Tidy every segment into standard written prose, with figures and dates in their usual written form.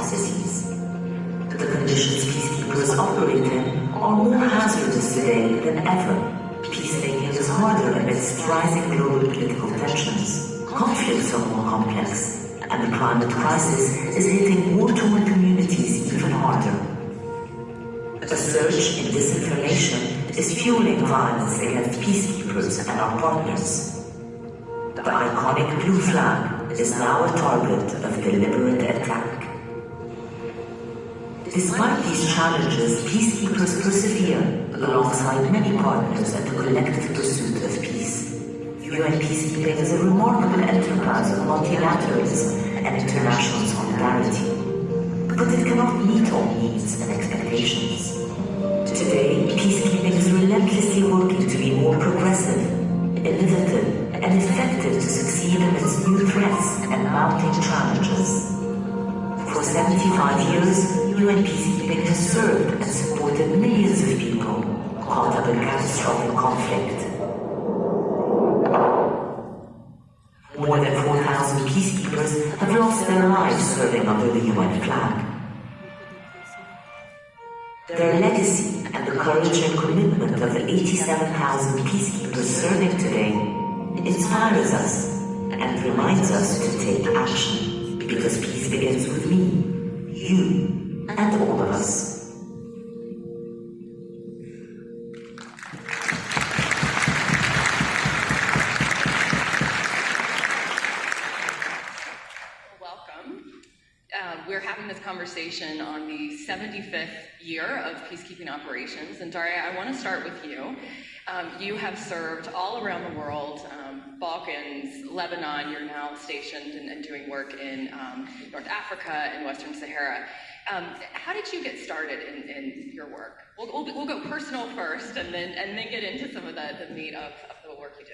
processes. The conditions peacekeepers operate in are more hazardous today than ever. Peacemaking is harder amidst rising global political tensions. Conflicts are more complex, and the climate crisis is hitting war-torn communities even harder. A surge in disinformation is fueling violence against peacekeepers and our partners. The iconic blue flag is now a target of deliberate attack. Despite these challenges, peacekeepers persevere alongside many partners in the collective pursuit of peace. UN peacekeeping is a remarkable enterprise of multilateralism and international solidarity. But it cannot meet all needs and expectations. Today, peacekeeping is relentlessly working to be more progressive, innovative, and effective to succeed amidst new threats and mounting challenges. For 75 years, UN peacekeeping has served and supported millions of people caught up in catastrophic conflict. More than 4,000 peacekeepers have lost their lives serving under the UN flag. Their legacy and the courage and commitment of the 87,000 peacekeepers serving today inspires us and reminds us to take action, because peace begins with me, you, and all of us. We're having this conversation on the 75th year of peacekeeping operations. And Daria, I want to start with you. You have served all around the world, Balkans, Lebanon. You're now stationed and doing work in North Africa and Western Sahara. How did you get started in your work? We'll go personal first and then get into some of the meat of the work you do.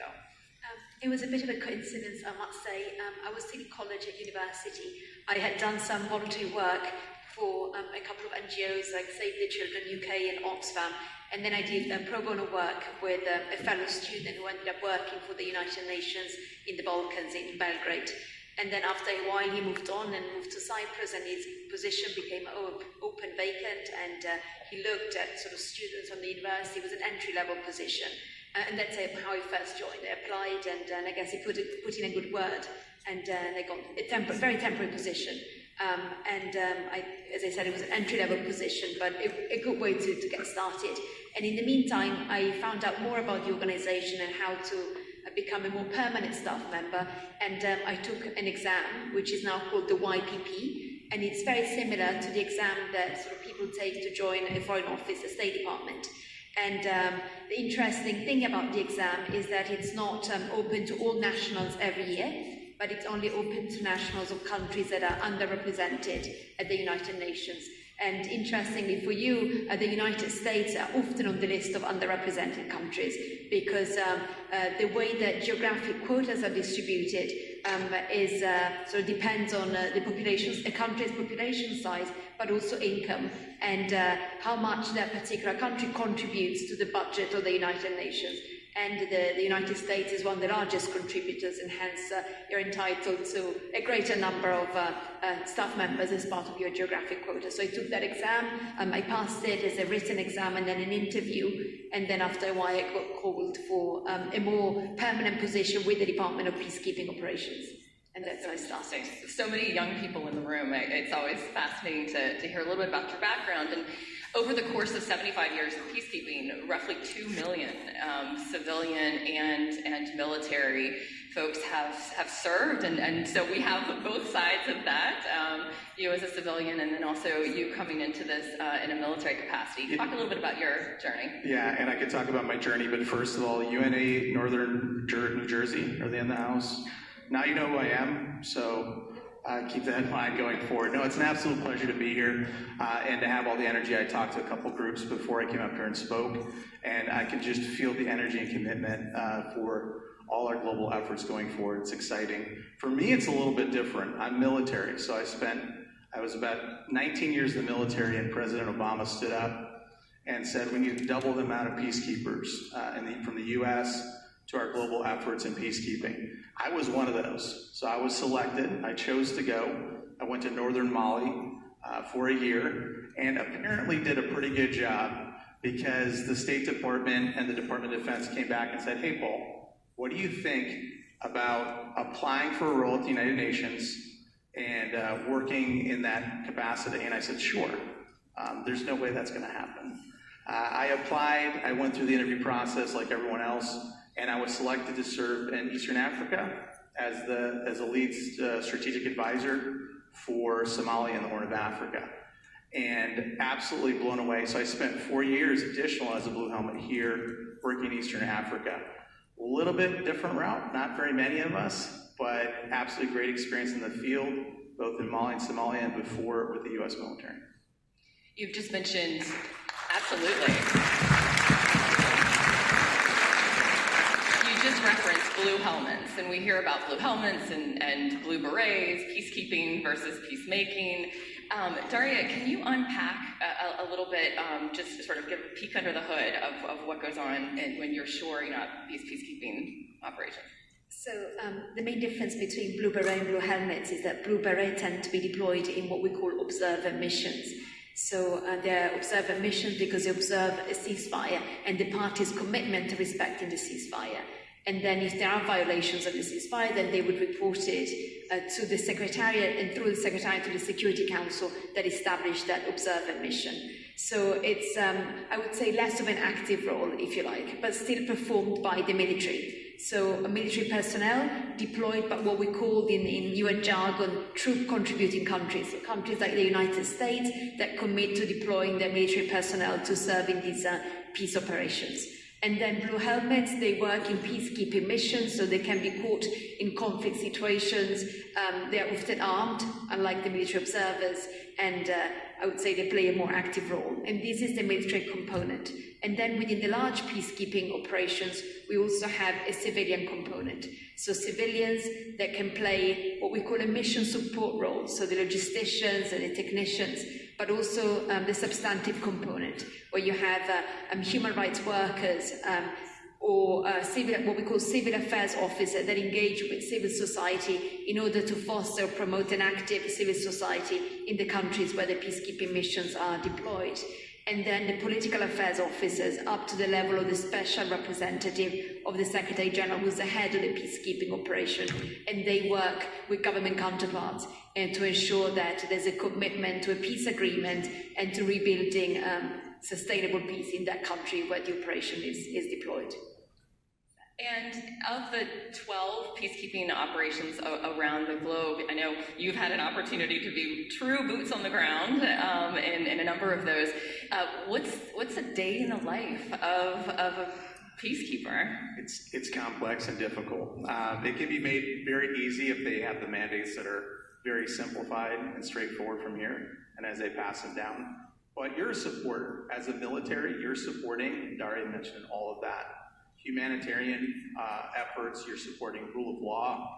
It was a bit of a coincidence, I must say. I was taking college at university. I had done some voluntary work for a couple of NGOs like Save the Children UK and Oxfam, and then I did pro bono work with a fellow student who ended up working for the United Nations in the Balkans, in Belgrade. And then after a while he moved on and moved to Cyprus, and his position became open vacant, and he looked at sort of students on the university. It was an entry-level position. And that's how I first joined. I applied, and I guess he put in a good word, and I got a very temporary position. As I said, it was an entry-level position, but a good way to get started. And in the meantime, I found out more about the organization and how to become a more permanent staff member. And I took an exam, which is now called the YPP, and it's very similar to the exam that sort of people take to join a foreign office, a State Department. And the interesting thing about the exam is that it's not open to all nationals every year, but it's only open to nationals of countries that are underrepresented at the United Nations. And interestingly for you, the United States are often on the list of underrepresented countries, because the way that geographic quotas are distributed sort of depends on a country's population size, but also income, and how much that particular country contributes to the budget of the United Nations. And the United States is one of the largest contributors, and hence you're entitled to a greater number of staff members as part of your geographic quota. So I took that exam, I passed it as a written exam and then an interview, and then after a while I got called for a more permanent position with the Department of Peacekeeping Operations. And that's how I started. So many young people in the room. It's always fascinating to hear a little bit about your background. And over the course of 75 years of peacekeeping, roughly 2 million civilian and military folks have served, and so we have both sides of that, you as a civilian and then also you coming into this in a military capacity. Talk a little bit about your journey. Yeah, and I could talk about my journey, but first of all, UNA Northern New Jersey, are they in the house? Now you know who I am, so keep that in mind going forward. No, it's an absolute pleasure to be here and to have all the energy. I talked to a couple groups before I came up here and spoke, and I can just feel the energy and commitment for all our global efforts going forward. It's exciting. For me, it's a little bit different. I'm military, so I was about 19 years in the military, and President Obama stood up and said we need to double the amount of peacekeepers from the U.S. to our global efforts in peacekeeping. I was one of those. So I was selected. I chose to go. I went to northern Mali, for a year, and apparently did a pretty good job because the State Department and the Department of Defense came back and said, hey, Paul, what do you think about applying for a role at the United Nations and working in that capacity? And I said, sure. There's no way that's going to happen. I applied, I went through the interview process like everyone else, and I was selected to serve in Eastern Africa as a lead strategic advisor for Somalia and the Horn of Africa. And absolutely blown away. So I spent 4 years additional as a Blue Helmet here, working in Eastern Africa. A little bit different route, not very many of us, but absolutely great experience in the field, both in Mali and Somalia and before with the U.S. military. You've just mentioned, absolutely. You just referenced blue helmets, and we hear about blue helmets and blue berets, peacekeeping versus peacemaking. Daria, can you unpack a little bit, just to sort of give a peek under the hood of what goes on when you're shoring up these peacekeeping operations? So the main difference between blue beret and blue helmets is that blue beret tend to be deployed in what we call observer missions. So they're observer missions because they observe a ceasefire and the party's commitment to respecting the ceasefire. And then if there are violations of the ceasefire, then they would report it to the Secretariat and through the Secretariat to the Security Council that established that observer mission. So it's, I would say, less of an active role, if you like, but still performed by the military. So military personnel deployed by what we call in UN jargon troop contributing countries, so countries like the United States that commit to deploying their military personnel to serve in these peace operations. And then blue helmets, they work in peacekeeping missions, so they can be caught in conflict situations. They are often armed, unlike the military observers, and I would say they play a more active role. And this is the military component. And then within the large peacekeeping operations, we also have a civilian component. So civilians that can play what we call a mission support role, so the logisticians and the technicians, but also the substantive component, where you have human rights workers or what we call civil affairs officers that engage with civil society in order to foster or promote an active civil society in the countries where the peacekeeping missions are deployed. And then the political affairs officers up to the level of the special representative of the Secretary General, who's the head of the peacekeeping operation, and they work with government counterparts and to ensure that there's a commitment to a peace agreement and to rebuilding sustainable peace in that country where the operation is deployed. And of the 12 peacekeeping operations around the globe, I know you've had an opportunity to be true boots on the ground in a number of those. What's a day in the life of a peacekeeper? It's complex and difficult. It can be made very easy if they have the mandates that are very simplified and straightforward from here, and as they pass them down. But you're a supporter. As a military, you're supporting, Daria mentioned all of that. Humanitarian efforts, you're supporting rule of law.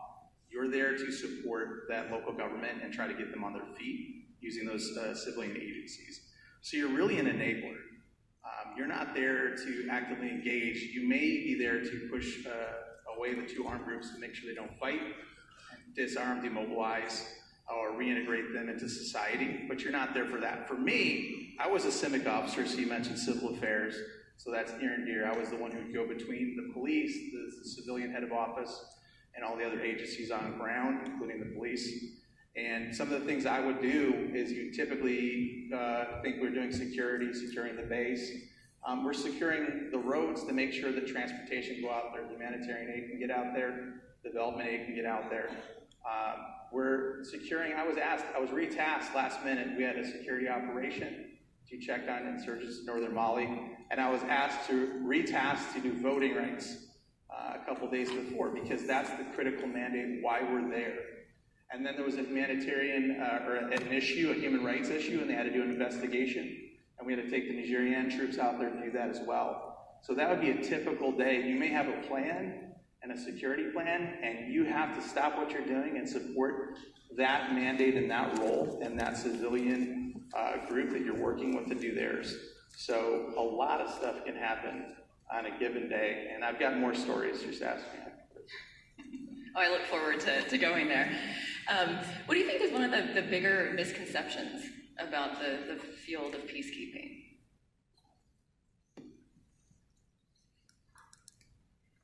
You're there to support that local government and try to get them on their feet using those civilian agencies. So you're really an enabler. You're not there to actively engage. You may be there to push away the two armed groups to make sure they don't fight, disarm, demobilize, or reintegrate them into society, but you're not there for that. For me, I was a CIMIC officer, so you mentioned civil affairs. So that's near and dear. I was the one who would go between the police, the civilian head of office, and all the other agencies on the ground, including the police. And some of the things I would do is you typically think we're doing security, securing the base. We're securing the roads to make sure that transportation can go out there, humanitarian aid can get out there, development aid can get out there. We're securing, I was retasked last minute. We had a security operation to check on insurgents in northern Mali, and I was retasked to do voting rights a couple days before, because that's the critical mandate why we're there. And then there was a humanitarian, or an issue, a human rights issue, and they had to do an investigation, and we had to take the Nigerian troops out there to do that as well. So that would be a typical day. You may have a plan and a security plan, and you have to stop what you're doing and support that mandate and that role and that civilian group that you're working with to do theirs. So a lot of stuff can happen on a given day, and I've got more stories, just ask me. Oh, I look forward to going there. What do you think is one of the bigger misconceptions about the field of peacekeeping?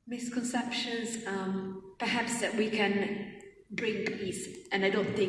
Misconceptions, perhaps that we can bring peace, and I don't think